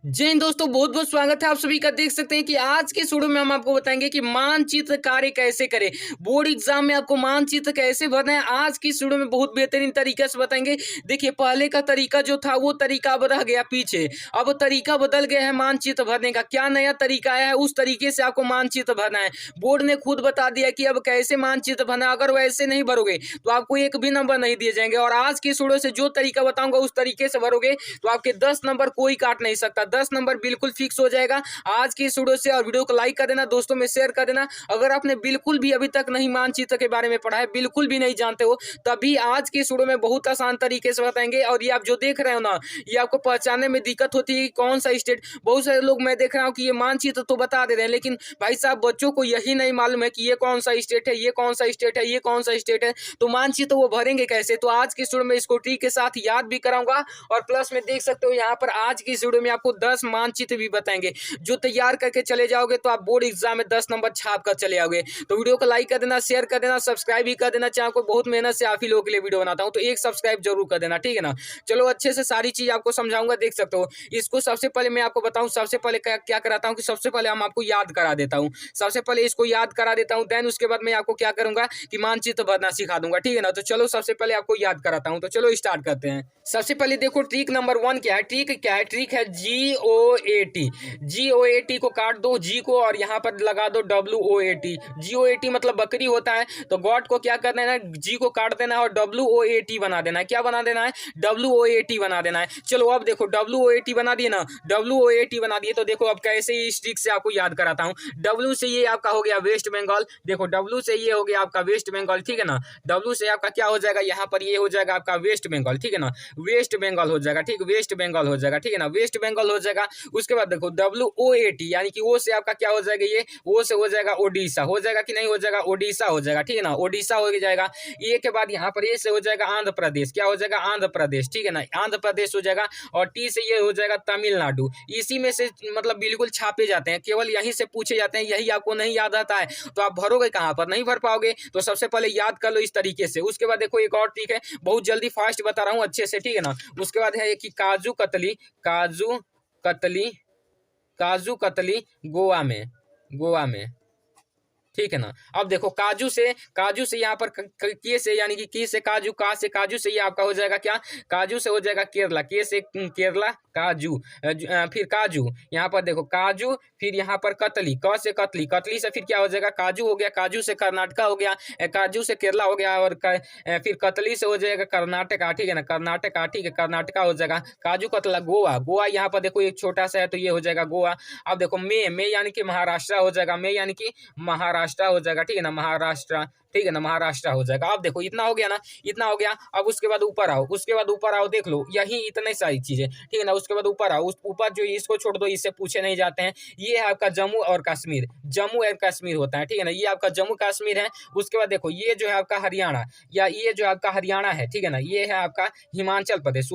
जय हिंद दोस्तों, बहुत बहुत स्वागत है आप सभी का। देख सकते हैं कि आज के वीडियो में हम आपको बताएंगे कि मानचित्र कार्य कैसे करें। बोर्ड एग्जाम में आपको मानचित्र कैसे भरना है, आज की वीडियो में बहुत बेहतरीन तरीके से बताएंगे। देखिए, पहले का तरीका जो था वो तरीका अब रह गया पीछे, अब तरीका बदल गया है मानचित्र भरने का। क्या नया तरीका आया है, उस तरीके से आपको मानचित्र भरना है। बोर्ड ने खुद बता दिया कि अब कैसे मानचित्र भरना है। अगर वैसे नहीं भरोगे तो आपको एक भी नंबर नहीं दिए जाएंगे, और आज की वीडियो से जो तरीका बताऊंगा उस तरीके से भरोगे तो आपके 10 नंबर कोई काट नहीं सकता। 10 नंबर बिल्कुल फिक्स हो जाएगा आज की इस वीडियो से। और वीडियो को लाइक कर देना, दोस्तों में शेयर कर देना। अगर आपने बिल्कुल भी अभी तक नहीं मानचित्र के बारे में पढ़ा है, बिल्कुल भी नहीं जानते हो, तभी आज की इस वीडियो में बहुत आसान तरीके से बताएंगे। और ये आप जो देख रहे हो ना, ये आपको पहचानने में दिक्कत होती है कि कौन सा स्टेट। बहुत सारे लोग मैं देख रहा हूँ कि ये मानचित्र तो बता दे रहे हैं, लेकिन भाई साहब बच्चों को यही नहीं मालूम है कि ये कौन सा स्टेट है, ये कौन सा स्टेट है, ये कौन सा स्टेट है। तो मानचित्र वो भरेंगे कैसे? तो आज की इस वीडियो में इसको ट्रिक के साथ याद भी कराऊंगा, और प्लस में देख सकते हो यहाँ पर आज की इस वीडियो में आपको 10 मानचित्र भी बताएंगे जो तैयार करके चले जाओगे तो आप बोर्ड एग्जाम में 10 नंबर छाप कर चले आओगे। तो वीडियो को लाइक कर देना, शेयर कर देना, सब्सक्राइब भी कर देना। चैनल को बहुत मेहनत से आप ही लोगों के लिए वीडियो बनाता हूँ, तो एक सब्सक्राइब जरूर कर देना, ठीक है ना। चलो अच्छे से सारी चीज आपको समझाऊंगा। देख सकते हो इसको सबसे पहले मैं आपको बताऊं, सबसे पहले क्या कराता हूँ कि सबसे पहले हम आपको याद करा देता हूँ। सबसे पहले इसको याद करा देता हूँ, देन उसके बाद मैं आपको क्या करूंगा कि मानचित्र भरना सिखा दूंगा, ठीक है ना। तो चलो सबसे पहले आपको याद कराता हूँ, तो चलो स्टार्ट करते हैं। सबसे पहले देखो ट्रिक नंबर 1 क्या है। ट्रिक है GOAT। GOAT को काट दो, जी को, और यहाँ पर लगा दो WOAT। GOAT मतलब बकरी होता है, तो गॉड को क्या करना है, जी को काट देना है और WOAT बना देना है। क्या बना देना है? WOAT बना देना है। चलो अब देखो WOAT बना दिए ना, WOAT बना दिए, तो देखो अब कैसे इस ट्रिक से आपको याद कराता हूँ। W से ये आपका हो गया वेस्ट बंगाल। देखो W से ये हो गया आपका वेस्ट बंगाल, ठीक है ना। W से आपका क्या हो जाएगा, यहाँ पर ये हो जाएगा आपका वेस्ट बंगाल, ठीक है ना। वेस्ट बंगाल हो जाएगा, ठीक, वेस्ट बंगाल हो जाएगा, ठीक है ना, वेस्ट बंगाल हो जाएगा। उसके बाद देखो WOAT यानी कि ओ से आपका क्या हो जाएगा, ये ओ से हो जाएगा ओडिशा। हो जाएगा कि नहीं हो जाएगा? ओडिशा हो जाएगा, ठीक है ना, ओडिशा हो जाएगा। ए के बाद यहाँ पर ए से हो जाएगा आंध्र प्रदेश। क्या हो जाएगा? आंध्र प्रदेश, ठीक है ना, आंध्र प्रदेश हो जाएगा। और टी से ये हो जाएगा तमिलनाडु। इसी में से मतलब बिल्कुल छापे जाते हैं, केवल यहीं से पूछे जाते हैं, यही आपको नहीं याद आता है तो आप भरोगे कहाँ पर? नहीं भर पाओगे। तो सबसे पहले याद कर लो इस तरीके से। उसके बाद देखो एक और ट्रिक है, बहुत जल्दी फास्ट बता रहा हूँ अच्छे से, ठीक है ना। उसके बाद है कि काजू कतली, काजू कतली गोवा में, ठीक है ना। अब देखो काजू से यहाँ पर के से यानी कि की से काजू, का से काजू से ये आपका हो जाएगा क्या? काजू से हो जाएगा केरला। के से केरला, काजू, फिर काजू, यहाँ पर देखो काजू, फिर यहाँ पर कतली, क से कतली, कतली से फिर क्या हो जाएगा? काजू हो गया, काजू से कर्नाटका हो गया, काजू से केरला हो गया, और फिर कतली से हो जाएगा कर्नाटका, ठीक है ना, कर्नाटका, ठीक है, कर्नाटका हो जाएगा। काजू कतला गोवा, यहाँ पर देखो एक छोटा सा है तो ये हो जाएगा गोवा। अब देखो मे यानी कि महाराष्ट्र हो जाएगा, मे यानी कि महाराष्ट्र हो जाएगा, ठीक है ना, महाराष्ट्र, ठीक है ना, महाराष्ट्र हो जाएगा। अब देखो इतना हो गया ना, इतना हो गया। अब उसके बाद ऊपर आओ, देख लो यही इतनी सारी चीजें, ठीक है ना। उसके बाद ऊपर आओ, उस ऊपर जो इसको छोड़ दो, इससे पूछे नहीं जाते हैं। ये है आपका जम्मू और कश्मीर होता है, ठीक है ना, ये आपका जम्मू कश्मीर है। उसके बाद देखो ये जो है आपका हरियाणा, या ये जो आपका हरियाणा है, ठीक है ना, ये है आपका हिमाचल प्रदेश,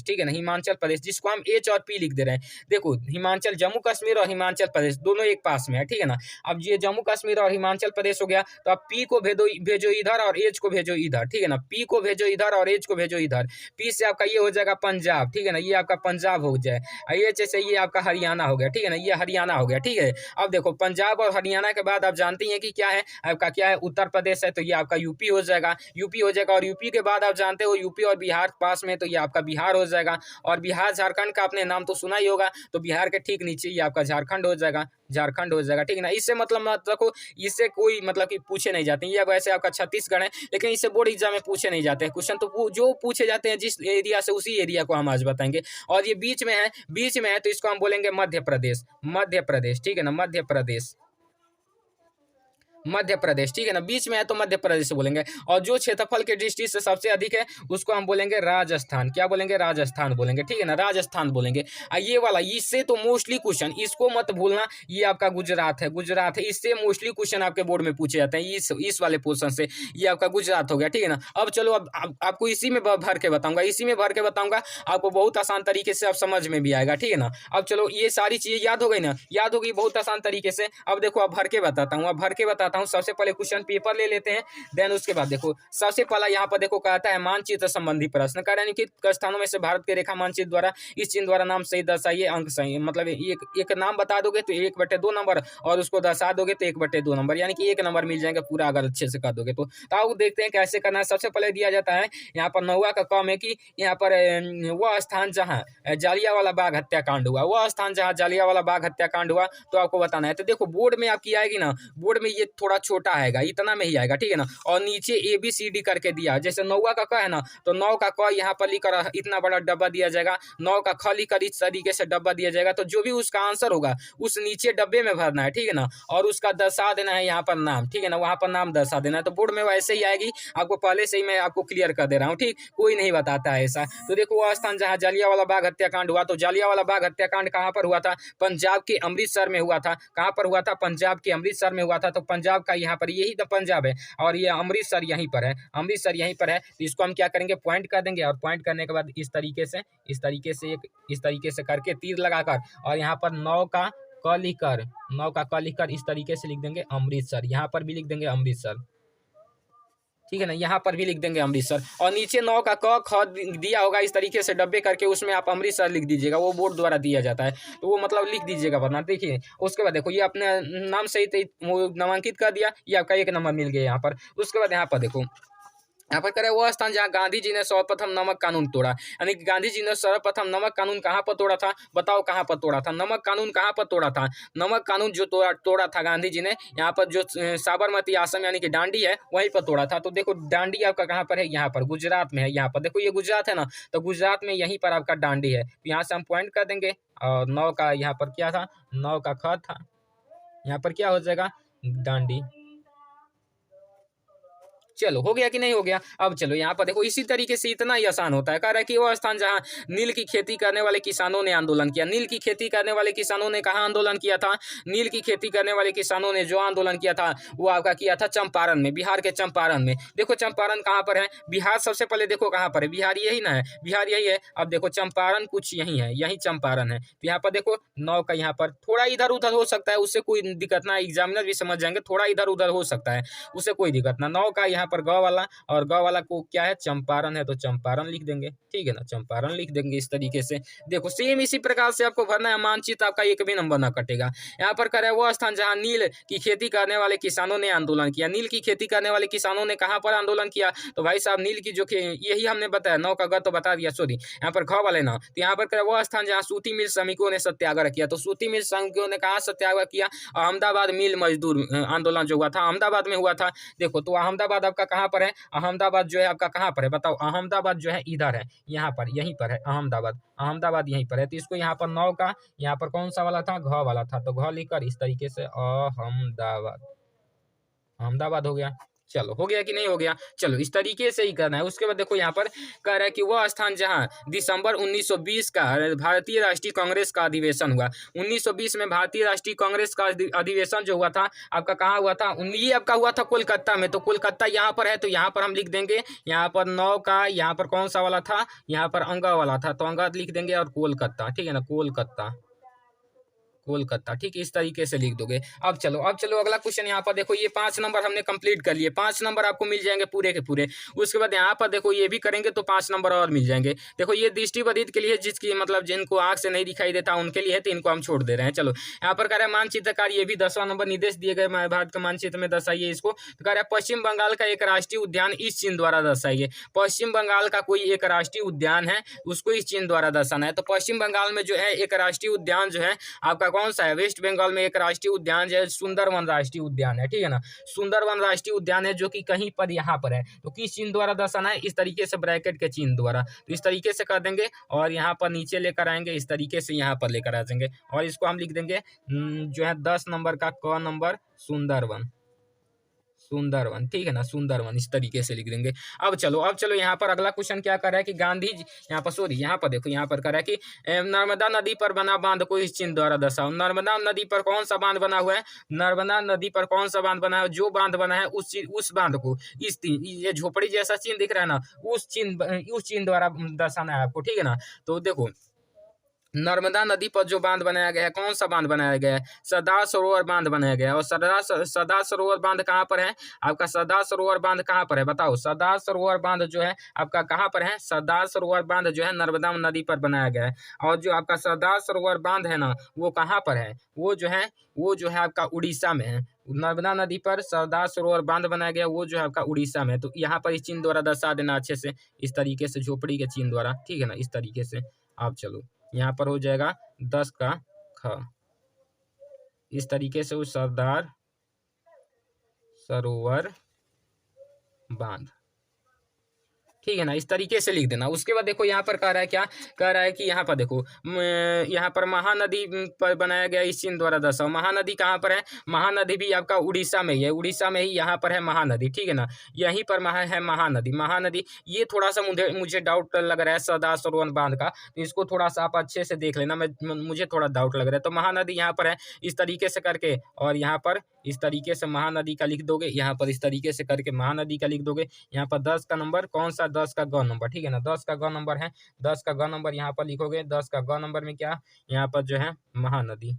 ठीक है ना, हिमाचल प्रदेश, जिसको हम H और P लिख दे रहे हैं। देखो हिमाचल, जम्मू कश्मीर और हिमाचल प्रदेश दोनों एक पास में है, ठीक है ना। अब ये जम्मू कश्मीर और हिमाचल प्रदेश हो गया, तो आप पी को भेजो इधर और एच को भेजो इधर, ठीक है ना, पी को भेजो इधर और एच को भेजो इधर। पी से आपका ये हो जाएगा पंजाब, ठीक है ना, ये आपका पंजाब हो जाए। एच से ये आपका हरियाणा हो गया, ठीक है ना, ये हरियाणा हो गया, ठीक है। अब देखो पंजाब और हरियाणा के बाद आप जानते हैं कि क्या है आपका, क्या है, उत्तर प्रदेश है, तो ये आपका यूपी हो जाएगा, और यूपी के बाद आप जानते हो यूपी और बिहार पास में, तो ये आपका बिहार हो जाएगा। और बिहार झारखंड का आपने नाम तो सुना ही होगा, तो बिहार के ठीक नीचे ये आपका झारखंड हो जाएगा, ठीक है ना। इससे मतलब मत रखो, इससे कोई मतलब कि पूछे नहीं जाते। ये वैसे आपका छत्तीसगढ़ है, लेकिन इससे बोर्ड एग्जाम में पूछे नहीं जाते हैं क्वेश्चन, तो जो पूछे जाते हैं जिस एरिया से, उसी एरिया को हम आज बताएंगे। और ये बीच में है तो इसको हम बोलेंगे मध्य प्रदेश, ठीक है ना, मध्य प्रदेश, ठीक है ना, बीच में है तो मध्य प्रदेश से बोलेंगे। और जो क्षेत्रफल के दृष्टि से सबसे अधिक है उसको हम बोलेंगे राजस्थान। क्या बोलेंगे? राजस्थान बोलेंगे, ठीक है ना, राजस्थान बोलेंगे। ये वाला, इससे तो मोस्टली क्वेश्चन, इसको मत भूलना, ये आपका गुजरात है। इससे मोस्टली क्वेश्चन आपके बोर्ड में पूछे जाते हैं, इस वाले पोर्शन से। ये आपका गुजरात हो गया, ठीक है ना। अब चलो अब आपको इसी में भर के बताऊंगा, आपको बहुत आसान तरीके से अब समझ में भी आएगा, ठीक है ना। अब चलो ये सारी चीजें याद हो गई ना, याद होगी बहुत आसान तरीके से। अब देखो अब भर के बताता बताता हूँ। सबसे पहले क्वेश्चन पेपर ले लेते हैं, देन उसके बाद देखो सबसे पहला यहाँ पर देखो कहता है मानचित्र संबंधी प्रश्न कह रहे हैं कि स्थानों में से भारत के रेखा मानचित्र द्वारा इस चिन्ह द्वारा नाम सही दर्शाइए, अंक सही, मतलब एक नाम बता दोगे तो 1/2 नंबर और उसको दर्शा दोगे तो 1/2 नंबर, यानी कि 1 नंबर मिल जाएगा पूरा अगर अच्छे से कर दोगे तो। आओ देखते हैं कैसे करना है। सबसे पहले दिया जाता है यहाँ पर 9वां का कॉम है कि यहाँ पर वह स्थान जहाँ जालियांवाला बाग हत्याकांड हुआ, वह स्थान जहाँ जालियांवाला बाग हत्याकांड हुआ तो आपको बताना है। तो देखो बोर्ड में आपकी आएगी ना, बोर्ड में ये थोड़ा छोटा आएगा, इतना में ही आएगा, ठीक है ना। और नीचे ABCD करके दिया, जैसे 9वां का क है ना तो 9 का क यहाँ पर लिखकर इतना बड़ा डब्बा दिया जाएगा, 9 का ख लिखकर इस तरीके से डब्बा दिया जाएगा। तो जो भी उसका आंसर होगा उस नीचे डब्बे में भरना है, ठीक है ना, और उसका दर्शा देना है यहाँ पर नाम, ठीक है ना, वहाँ पर नाम दर्शा देना है। तो बोर्ड में वैसे ही आएगी, आपको पहले से ही मैं आपको क्लियर कर दे रहा हूँ, ठीक, कोई नहीं बताता है ऐसा। तो देखो वह स्थान जहाँ जालियांवाला बाग हत्याकांड हुआ, तो जालियांवाला बाग हत्याकांड कहाँ पर हुआ था? पंजाब के अमृतसर में हुआ था। कहाँ पर हुआ था? पंजाब के अमृतसर में हुआ था। तो पंजाब का यहाँ पर यही तो पंजाब है और ये अमृतसर यहीं पर है, अमृतसर यहीं पर है। तो इसको हम क्या करेंगे, पॉइंट कर देंगे और पॉइंट करने के बाद इस तरीके से करके तीर लगाकर और यहाँ पर 9 का क लिखकर इस तरीके से लिख देंगे अमृतसर, यहाँ पर भी लिख देंगे अमृतसर, ठीक है ना, यहाँ पर भी लिख देंगे अमृतसर। और नीचे 9 का क ख दिया होगा इस तरीके से डब्बे करके, उसमें आप अमृतसर लिख दीजिएगा, वो बोर्ड द्वारा दिया जाता है तो वो मतलब लिख दीजिएगा वरना। देखिए उसके बाद देखो ये अपने नाम सही वो नामांकित कर दिया, ये आपका 1 नंबर मिल गया यहाँ पर। उसके बाद यहाँ पर देखो यहाँ पर करे वह स्थान जहाँ गांधी जी ने सर्वप्रथम नमक कानून तोड़ा, यानी कि गांधी जी ने सर्वप्रथम नमक कानून कहाँ पर तोड़ा था? बताओ कहाँ पर तोड़ा था? नमक कानून कहाँ पर तोड़ा था? नमक कानून जो तोड़ा था गांधी जी ने यहाँ पर जो साबरमती आश्रम यानी कि दांडी है वहीं पर तोड़ा था। तो देखो दांडी आपका कहाँ पर है? यहाँ पर गुजरात में है। यहाँ पर देखो ये गुजरात है ना, तो गुजरात में यहीं पर आपका दांडी है। तो यहाँ से हम पॉइंट कर देंगे और 9 का यहाँ पर क्या था? 9 का ख था, यहाँ पर क्या हो जाएगा? दांडी। चलो हो गया कि नहीं हो गया? अब चलो यहाँ पर देखो इसी तरीके से इतना ही आसान होता है। कह रहा है कि वो स्थान जहाँ नील की खेती करने वाले किसानों ने आंदोलन किया। नील की खेती करने वाले किसानों ने कहाँ आंदोलन किया था? नील की खेती करने वाले किसानों ने जो आंदोलन किया था वो आपका किया था चंपारण में, बिहार के चंपारण में। देखो चंपारण कहाँ पर है? बिहार सबसे पहले देखो कहाँ पर है? बिहार यही ना है, बिहार यही है। अब देखो चंपारण कुछ यही है, यही चंपारण है। तो यहाँ पर देखो 9 का यहाँ पर थोड़ा इधर उधर हो सकता है, उससे कोई दिक्कत ना, एग्जामिनर भी समझ जाएंगे, थोड़ा इधर उधर हो सकता है, उससे कोई दिक्कत ना। 9 का यहाँ पर ग वाला और ग वाला को क्या है? चंपारण है, तो चंपारण लिख देंगे, ठीक है ना, चंपारण लिख देंगे इस तरीके से। देखो सेम इसी प्रकार से आपको भरना है, मानचित्र आपका एक भी नंबर ना कटेगा। यहाँ पर करे वो स्थान जहाँ नील की खेती करने वाले किसानों ने आंदोलन किया। नील की खेती करने वाले किसानों ने कहाँ पर आंदोलन किया? तो भाई साहब नील की जो यही हमने बताया, 9 का ग तो बता दिया, सॉरी यहाँ पर ख वाले ना। तो यहाँ पर करे वो स्थान जहाँ सूती मिल श्रमिकों ने सत्याग्रह किया। तो सूती मिल श्रमिकों ने कहाँ सत्याग्रह किया? अहमदाबाद मिल मजदूर आंदोलन जो हुआ था अहमदाबाद में हुआ था। देखो तो अहमदाबाद आपका कहाँ पर है? अहमदाबाद जो है आपका कहाँ पर है? बताओ। अहमदाबाद जो है इधर है, यहाँ पर, यहीं पर है अहमदाबाद, अहमदाबाद यहीं पर है। तो इसको यहाँ पर 9 का यहाँ पर कौन सा वाला था? घ वाला था, तो घ लिखकर इस तरीके से अहमदाबाद, अहमदाबाद हो गया। चलो हो गया कि नहीं हो गया? चलो इस तरीके से ही करना है। उसके बाद देखो यहाँ पर कह रहा है कि वह स्थान जहाँ दिसंबर 1920 का भारतीय राष्ट्रीय कांग्रेस का अधिवेशन हुआ। 1920 में भारतीय राष्ट्रीय कांग्रेस का अधिवेशन जो हुआ था आपका कहाँ हुआ था? ये आपका हुआ था कोलकाता में। तो कोलकाता यहाँ पर है, तो यहाँ पर हम लिख देंगे, यहाँ पर 9 का यहाँ पर कौन सा वाला था? यहाँ पर अंगा वाला था, तो अंगा लिख देंगे और कोलकाता, ठीक है ना, कोलकाता, कोलकाता, ठीक है, इस तरीके से लिख दोगे। अब चलो अगला क्वेश्चन यहाँ पर देखो, ये 5 नंबर हमने कंप्लीट कर लिए, 5 नंबर आपको मिल जाएंगे पूरे के पूरे। उसके बाद यहाँ पर देखो ये भी करेंगे तो 5 नंबर और मिल जाएंगे। देखो ये दृष्टिबाधित के लिए, जिसकी मतलब जिनको आंख से नहीं दिखाई देता उनके लिए है, तो इनको हम छोड़ दे रहे हैं। चलो यहाँ पर कह रहा है मानचित्रकार, ये भी 10वां नंबर, निर्देश दिए गए भारत का मानचित्र में दर्शाइए इसको। तो कह रहा है पश्चिम बंगाल का एक राष्ट्रीय उद्यान इस चिन्ह द्वारा दर्शाइए। पश्चिम बंगाल का कोई एक राष्ट्रीय उद्यान है, उसको इस चिन्ह द्वारा दर्शाना है। तो पश्चिम बंगाल में जो है एक राष्ट्रीय उद्यान जो है आपका कौन सा है? वेस्ट बंगाल में एक राष्ट्रीय उद्यान जो है सुंदरवन राष्ट्रीय उद्यान है, ठीक है ना, सुंदरवन राष्ट्रीय उद्यान है, जो कि कहीं पर यहाँ पर है। तो किस चिन्ह द्वारा दर्शाना है? इस तरीके से ब्रैकेट के चिन्ह द्वारा। तो इस तरीके से कर देंगे और यहाँ पर नीचे लेकर आएंगे, इस तरीके से यहाँ पर लेकर आ जाएंगे और इसको हम लिख देंगे जो है 10 नंबर का क नंबर सुंदरवन, सुंदरवन, ठीक है ना, सुंदरवन, इस तरीके से लिख देंगे। अब चलो यहाँ पर अगला क्वेश्चन क्या कर रहा है कि गांधी जी यहाँ पर, सॉरी यहाँ पर देखो, यहाँ पर कर रहा है कि नर्मदा नदी पर बना बांध को इस चिन्ह द्वारा दर्शाओ। नर्मदा नदी पर कौन सा बांध बना हुआ है? नर्मदा नदी पर कौन सा बांध बना है? जो बांध बना है उस बांध को ये झोपड़ी जैसा चिन्ह दिख रहा है ना, उस चिन्ह द्वारा दर्शाना है आपको, ठीक है ना। तो देखो नर्मदा नदी पर जो बांध बनाया गया है, कौन सा बांध बनाया गया है? सरदार सरोवर बांध बनाया गया है। और सरदार सरोवर बांध कहाँ पर है? आपका सरदार सरोवर बांध कहाँ पर है बताओ? सरदार सरोवर बांध जो है आपका कहाँ पर है? सरदार सरोवर बांध जो है नर्मदा नदी पर बनाया गया है। और जो आपका सरदार सरोवर बांध है ना, वो कहाँ पर है? वो जो है आपका उड़ीसा में है। नर्मदा नदी पर सरदार सरोवर बांध बनाया गया, वो जो है आपका उड़ीसा में है। तो यहाँ पर इस चिन्ह द्वारा दर्शा देना अच्छे से, इस तरीके से झोपड़ी के चिन्ह द्वारा, ठीक है ना, इस तरीके से। आप चलो, यहाँ पर हो जाएगा 10 का ख। इस तरीके से वो सरदार सरोवर बांध, ठीक है ना, इस तरीके से लिख देना। उसके बाद देखो यहाँ पर कह रहा है क्या, कह रहा है कि यहाँ पर देखो यहाँ पर महानदी पर बनाया गया इस चिन्ह द्वारा दर्शाओ। महानदी कहाँ पर है? महानदी भी आपका उड़ीसा में ही है। उड़ीसा में ही यहाँ पर है महानदी, ठीक है ना, यहीं पर है महानदी। महानदी ये थोड़ा सा मुझे डाउट लग रहा है सरदार सरोवर बांध का, तो इसको थोड़ा सा आप अच्छे से देख लेना। मुझे थोड़ा डाउट लग रहा है। तो महानदी यहाँ पर है इस तरीके से करके, और यहाँ पर इस तरीके से महानदी का लिख दोगे, यहाँ पर इस तरीके से करके महानदी का लिख दोगे। यहाँ पर 10 का नंबर कौन सा? 10 का ग नंबर, ठीक है ना, 10 का ग नंबर है। 10 का ग नंबर यहाँ पर लिखोगे। 10 का ग नंबर में क्या? यहाँ पर जो है महानदी,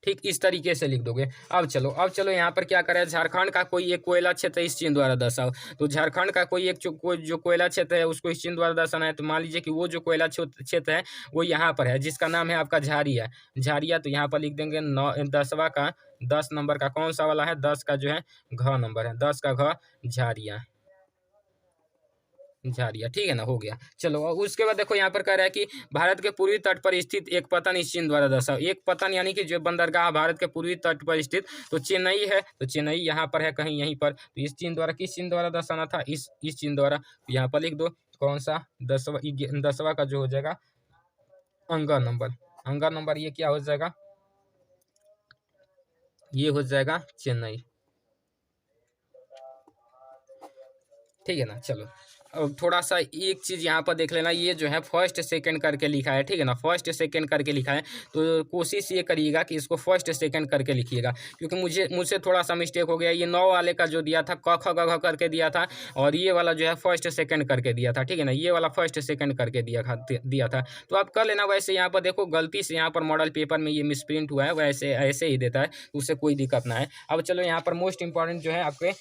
ठीक इस तरीके से लिख दोगे। अब चलो यहाँ पर क्या करें, झारखंड का कोई एक कोयला क्षेत्र इस चिन्ह द्वारा दर्शाओ। तो झारखंड का कोई एक जो कोयला क्षेत्र है उसको इस चिन्ह द्वारा दर्शाना है। तो मान लीजिए कि वो जो कोयला क्षेत्र है वो यहाँ पर है, जिसका नाम है आपका झारिया। झारिया, तो यहाँ पर लिख देंगे 10वां का 10 नंबर का कौन सा वाला है? 10 का जो है घ नंबर है, 10 का घ, झारिया। झारिया, ठीक है ना, हो गया। चलो, और उसके बाद देखो यहाँ पर कह रहा है कि भारत के पूर्वी तट पर स्थित एक पतन इस चिन्ह द्वारा दर्शाओ। एक पतन यानी कि जो बंदरगाह भारत के पूर्वी तट पर स्थित, तो चेन्नई है, तो चेन्नई यहाँ पर है कहीं यहीं पर। तो इस चिन्ह द्वारा, किस चिन्ह द्वारा दर्शाना था? इस चिन्ह द्वारा। तो यहाँ पर लिख दो कौन सा? 10वां का जो हो जाएगा अंगा नंबर। अंगा नंबर ये क्या हो जाएगा? ये हो जाएगा चेन्नई, ठीक है ना। चलो, अब थोड़ा सा एक चीज़ यहाँ पर देख लेना, ये जो है फर्स्ट सेकंड करके लिखा है, ठीक है ना, फर्स्ट सेकंड करके लिखा है। तो कोशिश ये करिएगा कि इसको फर्स्ट सेकंड करके लिखिएगा, क्योंकि मुझसे थोड़ा सा मिस्टेक हो गया। ये 9 वाले का जो दिया था क ख ग घ करके दिया था, और ये वाला जो है फर्स्ट सेकंड करके दिया था, ठीक है ना, ये वाला फर्स्ट सेकंड करके दिया था। तो आप कर लेना। वैसे यहाँ पर देखो गलती से यहाँ पर मॉडल पेपर में ये मिसप्रिंट हुआ है, वैसे ऐसे ही देता है, तो उससे कोई दिक्कत ना है। अब चलो यहाँ पर मोस्ट इंपॉर्टेंट जो है आपके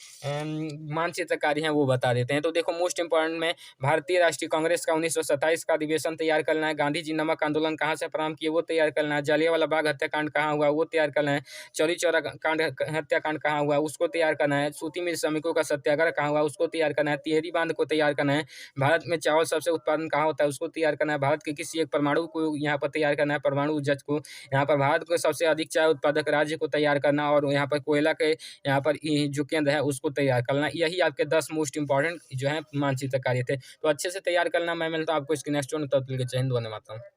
मानचित्र कार्य हैं वो बता देते हैं। तो देखो मोस्ट इंपॉर्टेंट में भारतीय राष्ट्रीय कांग्रेस का 1927 का अधिवेशन तैयार करना है। गांधी जी नमक आंदोलन कहाँ से प्रारंभ किए वो तैयार करना है। जलियांवाला बाग हत्याकांड कहाँ हुआ वो तैयार करना है। चौरी चौरा कांड हत्याकांड कहाँ हुआ उसको तैयार करना है। सूती मिल श्रमिकों का सत्याग्रह कहाँ हुआ उसको तैयार करना है। तिहरी बांध को तैयार करना है। भारत में चावल सबसे उत्पादन कहाँ होता है उसको तैयार करना है। भारत के किसी एक परमाणु को यहाँ पर तैयार करना है, परमाणु जज को। यहाँ पर भारत को सबसे अधिक चाय उत्पादक राज्य को तैयार करना, और यहाँ पर कोयला के यहाँ पर जो केंद्र है उसको तैयार करना। यही आपके 10 मोस्ट इंपॉर्टेंट जो है मानचित्र कार्य थे। तो अच्छे से तैयार करना। मैं मिलता हूँ आपको इसके नेक्स्ट वन, तब तक के लिए जय हिंद, वंदे मातरम।